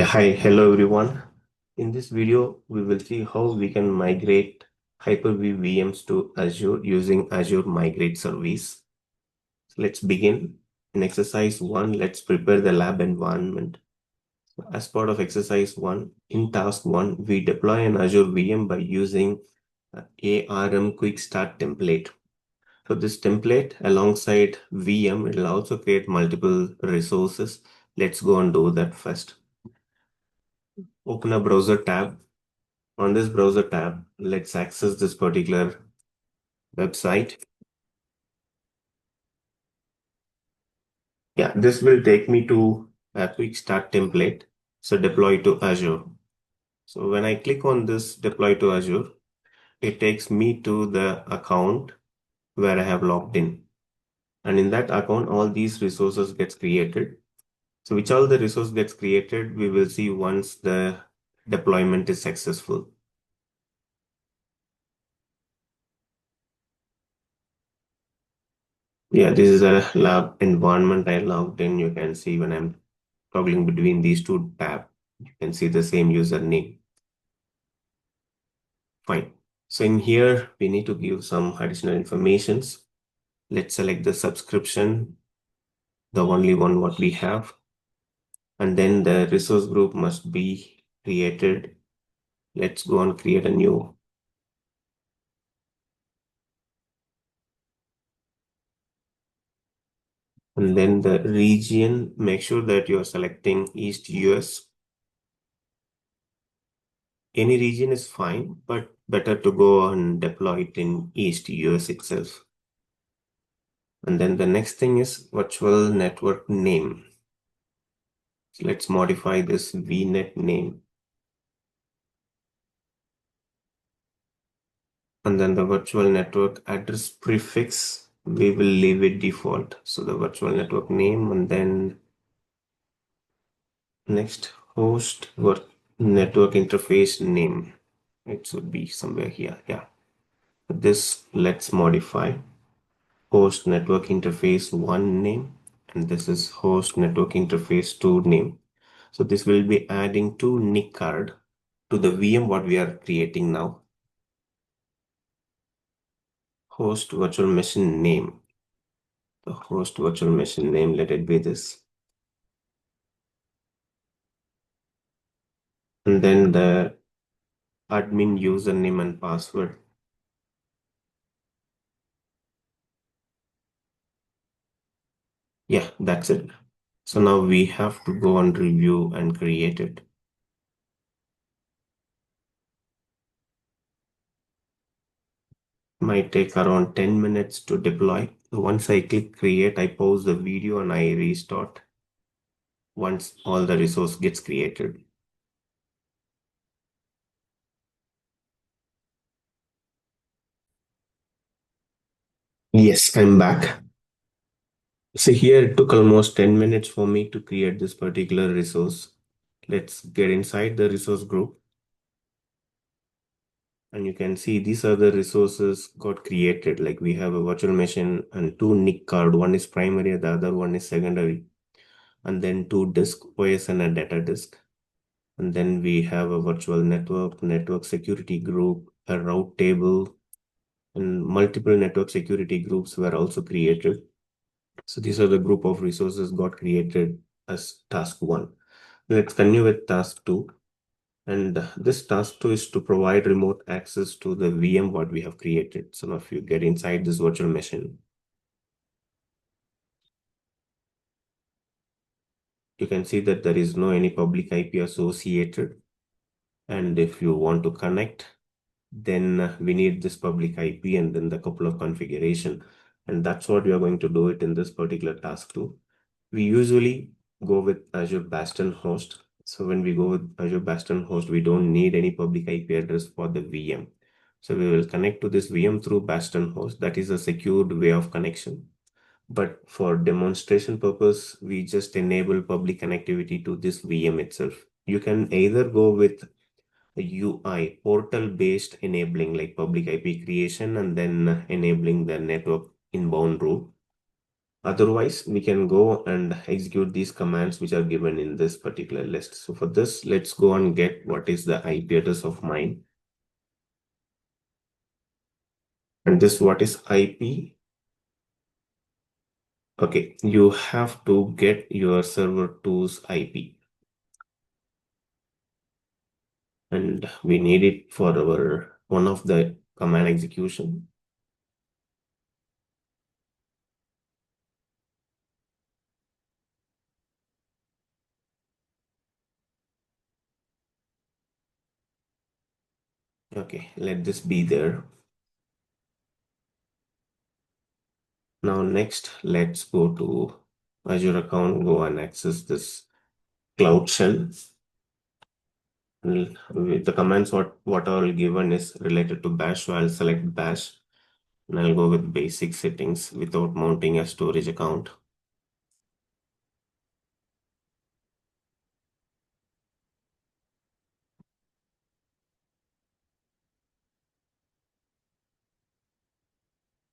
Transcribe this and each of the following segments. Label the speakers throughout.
Speaker 1: Hello everyone. In this video, we will see how we can migrate Hyper-V VMs to Azure using Azure Migrate Service. So let's begin. In exercise 1, let's prepare the lab environment. As part of exercise 1, in task 1, we deploy an Azure VM by using ARM Quick Start template. So this template alongside VM, it will also create multiple resources. Let's go and do that first. Open a browser tab. On this browser tab, let's access this particular website. Yeah, this will take me to a quick start template. So deploy to Azure. So when I click on this deploy to Azure, it takes me to the account where I have logged in. And in that account, all these resources gets created. So which all the resource gets created, we will see once the deployment is successful. Yeah, this is a lab environment I logged in. You can see when I'm toggling between these two tabs, you can see the same username. Fine. So in here, we need to give some additional informations. Let's select the subscription, the only one what we have. And then the resource group must be created. Let's go and create a new. And then the region, make sure that you're selecting East US. Any region is fine, but better to go and deploy it in East US itself. And then the next thing is virtual network name. So let's modify this VNet name. And then the virtual network address prefix, we will leave it default. So the virtual network name, and then next host network interface name. It should be somewhere here. Yeah. This let's modify host network interface 1 name, and this is host network interface 2 name. So this will be adding to NIC card to the VM what we are creating now. Host virtual machine name. The host virtual machine name, let it be this. And then the admin username and password. Yeah, that's it. So now we have to go and review and create it. Might take around 10 minutes to deploy. Once I click create, I pause the video and I restart once all the resource gets created. Yes, I'm back. So here it took almost 10 minutes for me to create this particular resource. Let's get inside the resource group. And you can see these are the resources got created. Like we have a virtual machine and two NIC card. One is primary, the other one is secondary. And then two disk OS and a data disk. And then we have a virtual network security group, a route table, and multiple network security groups were also created. So these are the group of resources got created as task 1. Let's continue with task 2. And this task 2 is to provide remote access to the VM what we have created. So now if you get inside this virtual machine, you can see that there is no any public IP associated. And if you want to connect, then we need this public IP and then the couple of configuration. And that's what we are going to do it in this particular task 2. We usually go with Azure Bastion host. So when we go with Azure Bastion host, we don't need any public IP address for the VM. So we will connect to this VM through Bastion host. That is a secured way of connection. But for demonstration purpose, we just enable public connectivity to this VM itself. You can either go with a UI portal-based enabling like public IP creation and then enabling the network inbound rule. Otherwise, we can go and execute these commands which are given in this particular list. So for this, let's go and get what is the IP address of mine. And this, what is IP? Okay, you have to get your server 2's IP. And we need it for our one of the command execution. Okay, let this be there. Now next, let's go to Azure account, go and access this Cloud Shell. With the commands what are given is related to bash, so I'll select bash and I'll go with basic settings without mounting a storage account.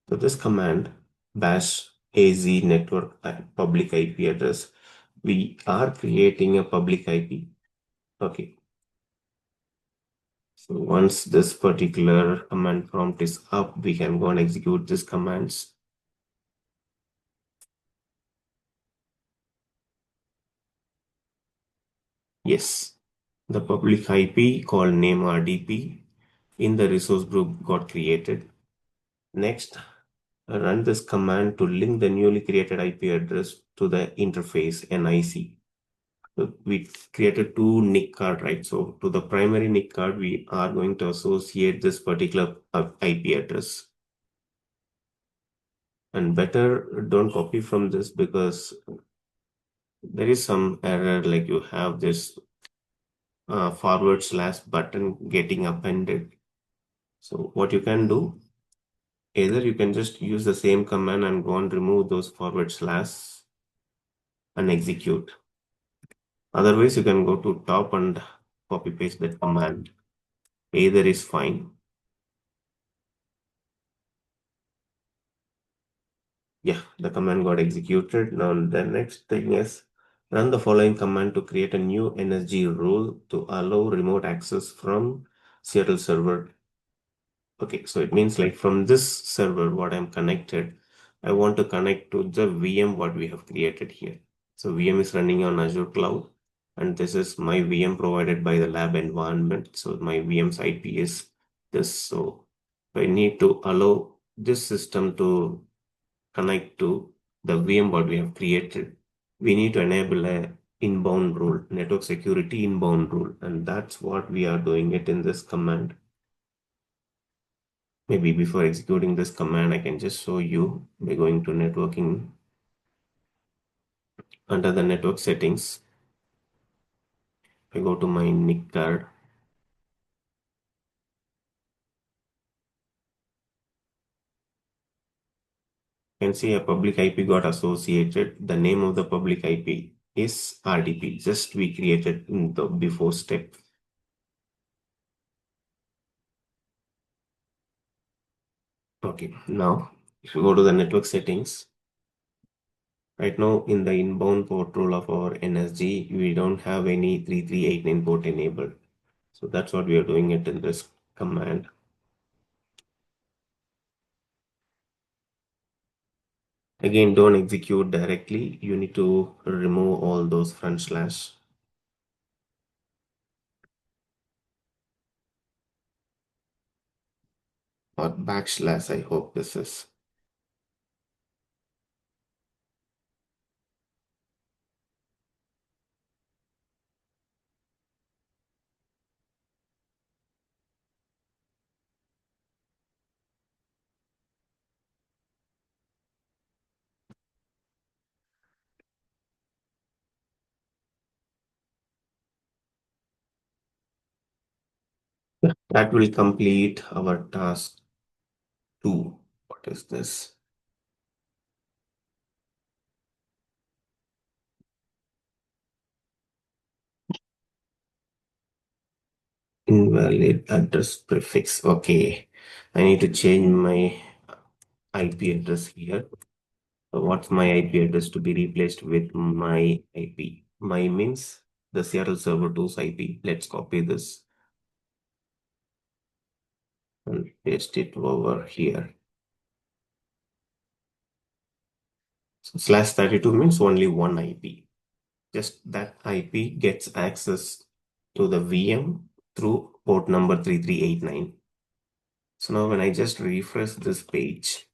Speaker 1: So this command bash AZ network public IP address, we are creating a public IP. Okay. So once this particular command prompt is up, we can go and execute these commands. Yes, the public IP called name RDP in the resource group got created. Next, run this command to link the newly created IP address to the interface NIC. So we created two NIC card, right? So to the primary NIC card, we are going to associate this particular IP address. And better don't copy from this because there is some error, like you have this forward slash button getting appended. So what you can do, either you can just use the same command and go and remove those forward slash and execute. Otherwise, you can go to top and copy paste that command. Either is fine. Yeah, the command got executed. Now the next thing is run the following command to create a new NSG rule to allow remote access from Seattle server. Okay, so it means like from this server, what I'm connected, I want to connect to the VM what we have created here. So VM is running on Azure Cloud, and this is my VM provided by the lab environment. So my VM's IP is this. So I need to allow this system to connect to the VM what we have created. We need to enable a inbound rule, network security inbound rule, and that's what we are doing it in this command. Maybe before executing this command, I can just show you by going to networking. Under the network settings, I go to my NIC card. You can see a public IP got associated. The name of the public IP is RDP, just we created in the before step. Okay, now if you go to the network settings, right now in the inbound port rule of our NSG, we don't have any 3389 port enabled. So that's what we are doing it in this command. Again, don't execute directly. You need to remove all those front slash. Or backslash, I hope this is. That will complete our task 2. What is this? Invalid address prefix. Okay. I need to change my IP address here. what's my IP address to be replaced with my IP. My means the Seattle server 2's IP. Let's copy this and paste it over here. So /32 means only one IP. Just that IP gets access to the VM through port number 3389. So now when I just refresh this page,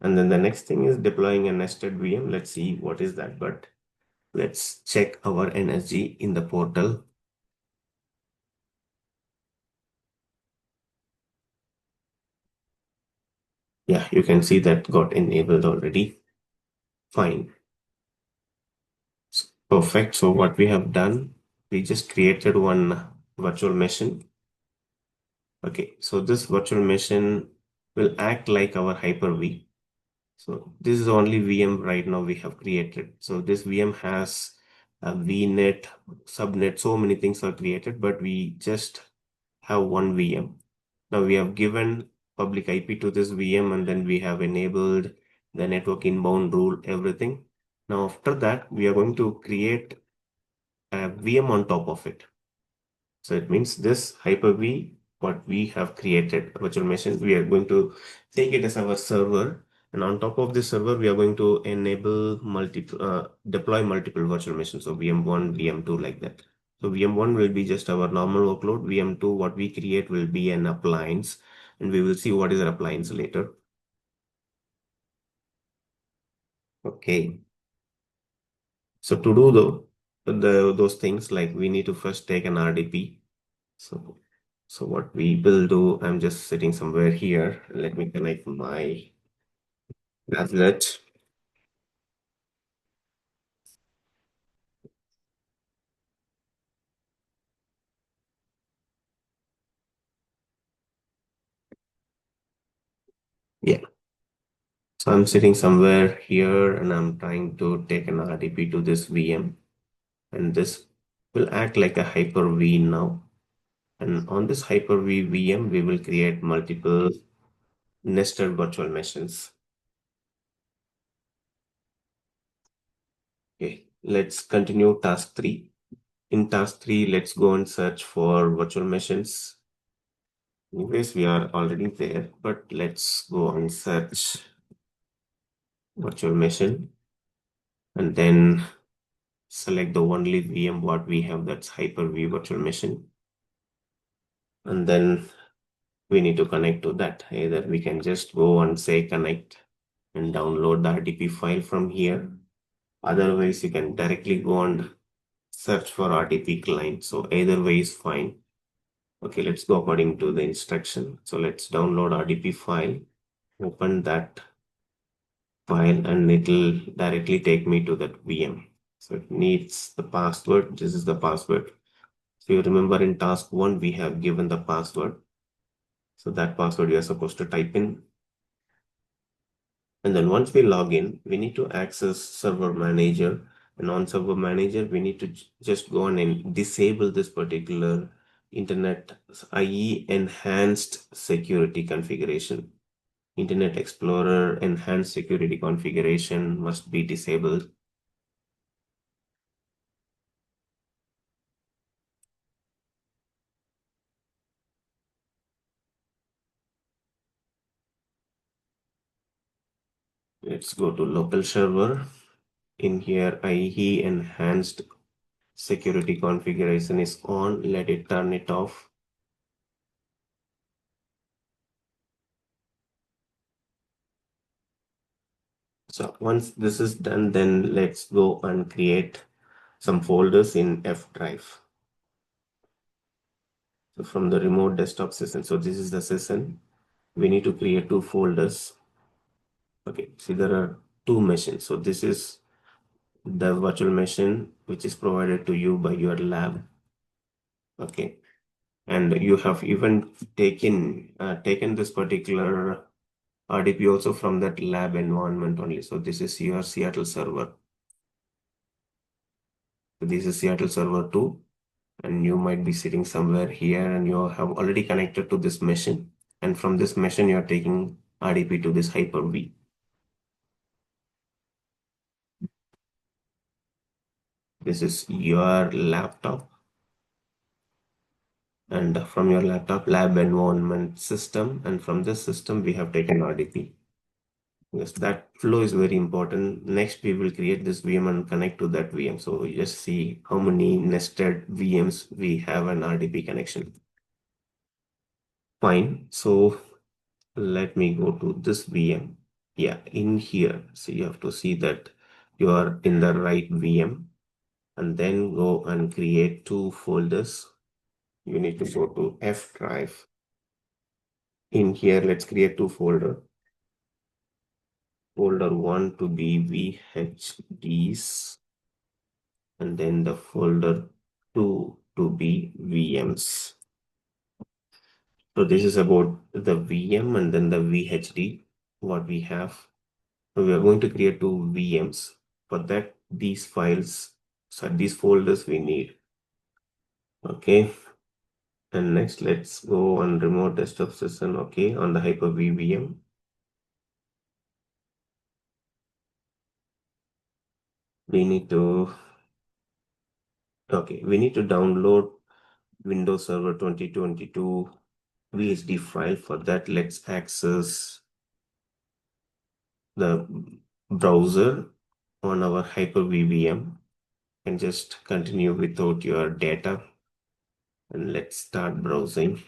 Speaker 1: and then the next thing is deploying a nested VM. Let's see what is that, but let's check our energy in the portal. Yeah, you can see that got enabled already. Fine. Perfect. So what we have done, we just created one virtual machine. Okay, so this virtual machine will act like our Hyper-V. So this is the only VM right now we have created. So this VM has a VNet, subnet, so many things are created, but we just have one VM. Now we have given public IP to this VM, and then we have enabled the network inbound rule, everything. Now after that, we are going to create a VM on top of it. So it means this Hyper-V, what we have created, virtual machine, we are going to take it as our server. And on top of this server, we are going to enable deploy multiple virtual machines. So VM1, VM2, like that. So VM1 will be just our normal workload. VM2, what we create will be an appliance. And we will see what is an appliance later. Okay. So to do those things, like we need to first take an RDP. So what we will do, I'm just sitting somewhere here. Let me connect my tablet. Yeah. So I'm sitting somewhere here and I'm trying to take an RDP to this VM. And this will act like a Hyper-V now. And on this Hyper-V VM, we will create multiple nested virtual machines. Okay, let's continue task 3. In task 3, let's go and search for virtual machines. Anyways, we are already there, but let's go and search virtual machine and then select the only VM what we have, that's Hyper-V virtual machine. And then we need to connect to that. Either we can just go and say connect and download the RDP file from here. Otherwise, you can directly go and search for RDP client. So either way is fine. Okay, let's go according to the instruction. So let's download RDP file, open that file, and it'll directly take me to that VM. So it needs the password. This is the password. So you remember in task 1, we have given the password. So that password you are supposed to type in. And then once we log in, we need to access server manager. And on server manager, we need to just go on and disable this particular internet IE enhanced security configuration. Internet Explorer enhanced security configuration must be disabled. Let's go to local server. In here, IE enhanced security configuration is on. Let it turn it off. So once this is done, then let's go and create some folders in F drive. So from the remote desktop session, so this is the session. We need to create 2 folders. Okay, see there are 2 machines. So this is the virtual machine which is provided to you by your lab. Okay, and you have even taken this particular RDP also from that lab environment only. So this is your Seattle server. So this is Seattle server 2. and you might be sitting somewhere here and you have already connected to this machine. And from this machine, you're taking RDP to this Hyper-V. This is your laptop. And from your laptop, lab environment system. And from this system, we have taken RDP. Yes, that flow is very important. Next, we will create this VM and connect to that VM. So you just see how many nested VMs we have an RDP connection. Fine. So let me go to this VM. Yeah, in here. So you have to see that you are in the right VM, and then go and create two folders. You need to go to F drive. In here, let's create two folders. Folder 1 to be VHDs, and then the folder 2 to be VMs. So this is about the VM and then the VHD, what we have. So we are going to create two VMs. For that, these files, so these folders we need. Okay. And next, let's go on remote desktop session. Okay, on the Hyper-V VM. We need to, okay, we need to download Windows Server 2022 VHD file. For that, let's access the browser on our Hyper-V VM and just continue without your data. And let's start browsing.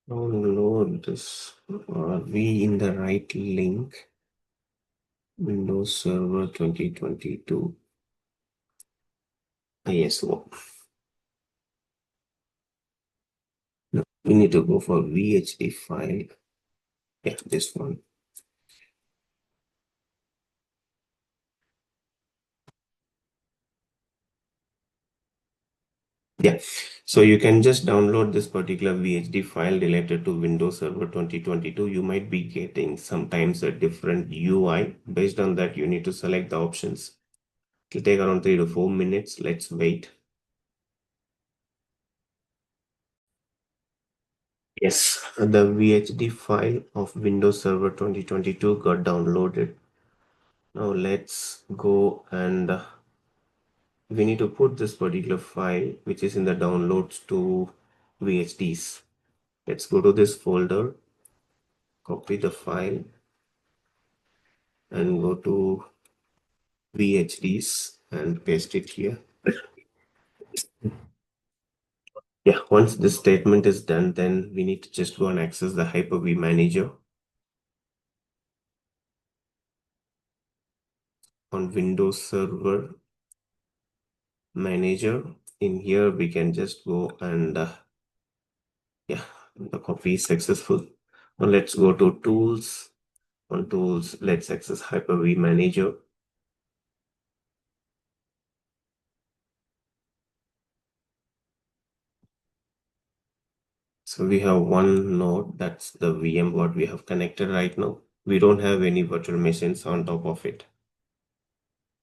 Speaker 1: Download this. Are we in the right link? Windows Server 2022 ISO. No, we need to go for VHD file. Yeah, this one. Yeah, so you can just download this particular VHD file related to Windows Server 2022. You might be getting sometimes a different UI. Based on that, you need to select the options. It'll take around 3 to 4 minutes. Let's wait. Yes, the VHD file of Windows Server 2022 got downloaded. Now let's go and we need to put this particular file, which is in the downloads, to VHDs. Let's go to this folder, copy the file, and go to VHDs and paste it here. Yeah, once this statement is done, then we need to just go and access the Hyper-V manager on Windows Server Manager. In here, we can just go and yeah, the copy is successful. Now let's go to Tools. On Tools, let's access Hyper-V Manager. So we have one node, that's the VM what we have connected right now. We don't have any virtual machines on top of it.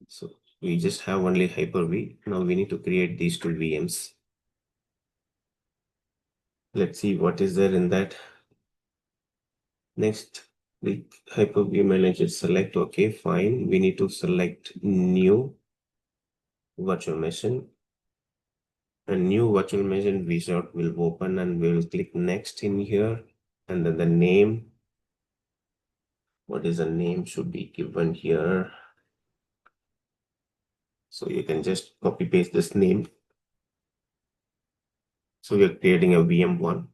Speaker 1: So we just have only Hyper-V. Now we need to create these two VMs. Let's see what is there in that. Next, the Hyper-V manager select. Okay, fine. We need to select new virtual machine. A new virtual machine wizard will open and we will click next in here. And then the name, what is the name should be given here. So you can just copy paste this name. So we are creating a VM1,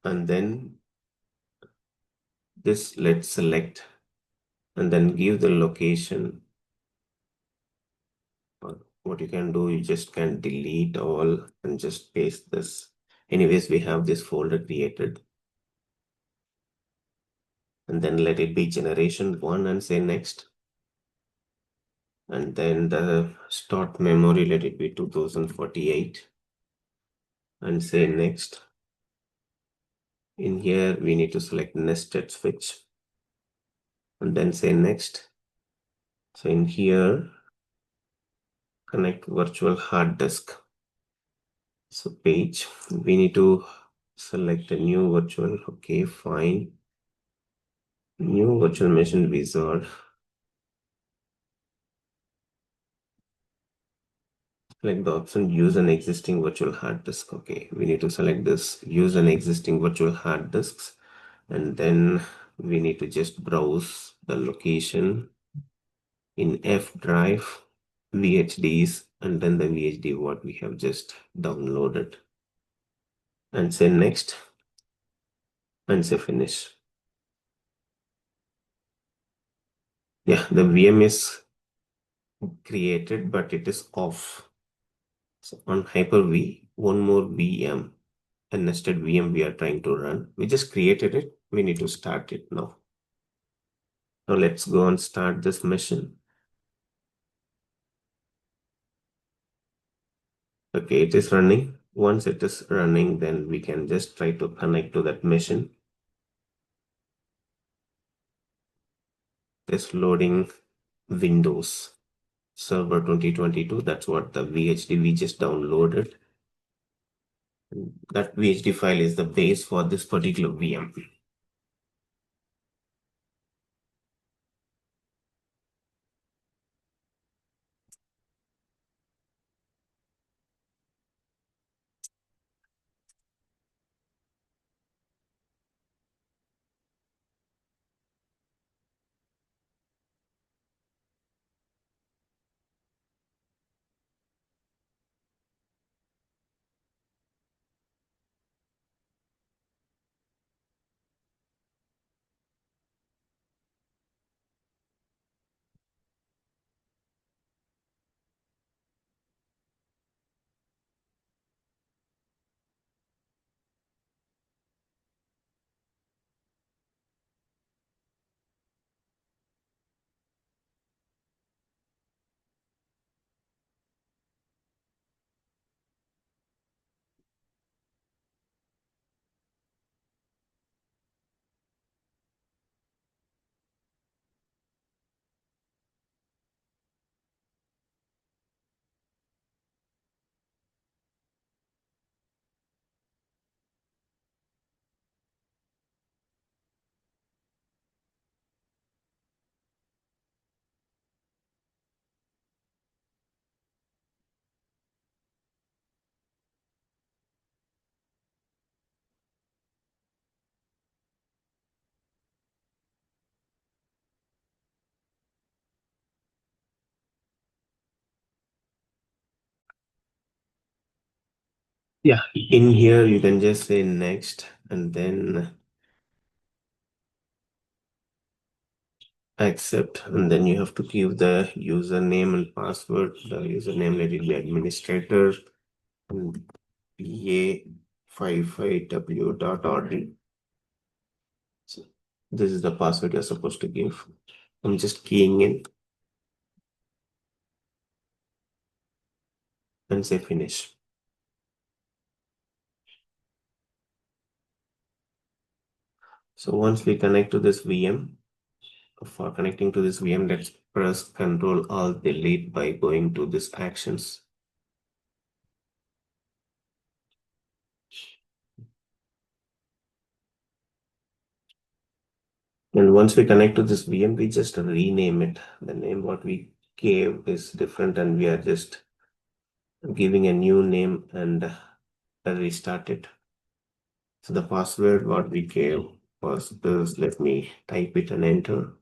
Speaker 1: and then this let's select and then give the location. What you can do, you just can delete all and just paste this. Anyways, we have this folder created. And then let it be generation 1 and say next. And then the start memory, let it be 2048 and say next. In here, we need to select nested switch and then say next. So in here, connect virtual hard disk. So page, we need to select a new virtual. Okay, fine. New virtual machine wizard. Select the option use an existing virtual hard disk. Okay, we need to select this use an existing virtual hard disks. And then we need to just browse the location in F drive, VHDs, and then the VHD what we have just downloaded. And say next and say finish. Yeah, the VM is created, but it is off. So on Hyper-V, one more VM, a nested VM we are trying to run. We just created it. We need to start it now. Now let's go and start this machine. Okay, it is running. Once it is running, then we can just try to connect to that machine. It's loading Windows Server 2022. That's what the VHD we just downloaded. That VHD file is the base for this particular VM. Yeah, in here you can just say next and then accept, and then you have to give the username and password. The username, let it be administrator and PA55W.RD. So this is the password you're supposed to give. I'm just keying in and say finish. So once we connect to this VM, for connecting to this VM, let's press Ctrl Alt Delete by going to this actions. And once we connect to this VM, we just rename it. The name what we gave is different, and we are just giving a new name and restart it. So the password what we gave was this. Let me type it and enter.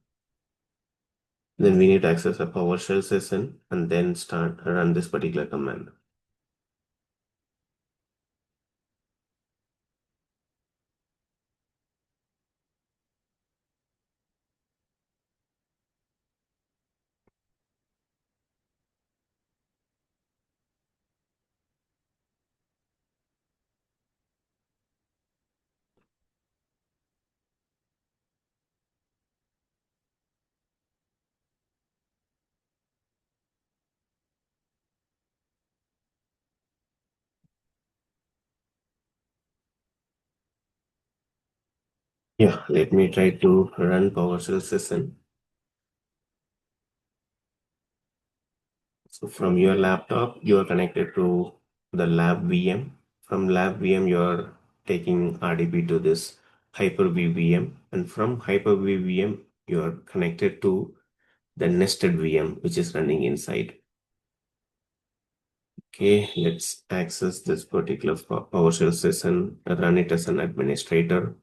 Speaker 1: Then we need to access a PowerShell session and then start run this particular command. Yeah, let me try to run PowerShell session. So from your laptop, you are connected to the lab VM. From lab VM, you are taking RDP to this Hyper-V VM. And from Hyper-V VM, you are connected to the nested VM, which is running inside. Okay, let's access this particular PowerShell session, run it as an administrator.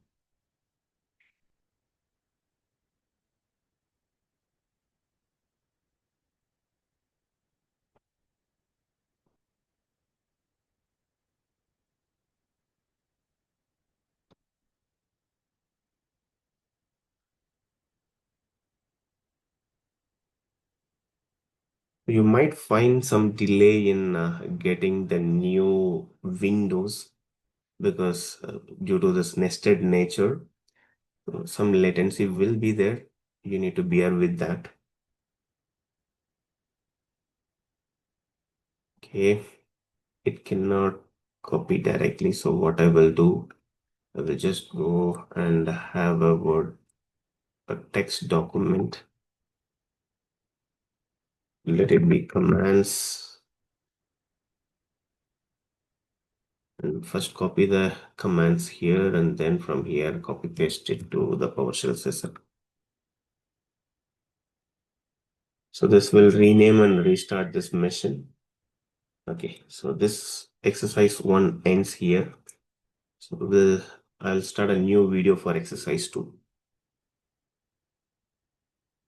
Speaker 1: You might find some delay in getting the new Windows because due to this nested nature, some latency will be there. You need to bear with that. Okay, it cannot copy directly. So what I will do, I will just go and have a word, a text document. Let it be commands. And first copy the commands here and then from here copy paste it to the PowerShell session. So this will rename and restart this machine. Okay, so this exercise 1 ends here. So I'll start a new video for exercise 2.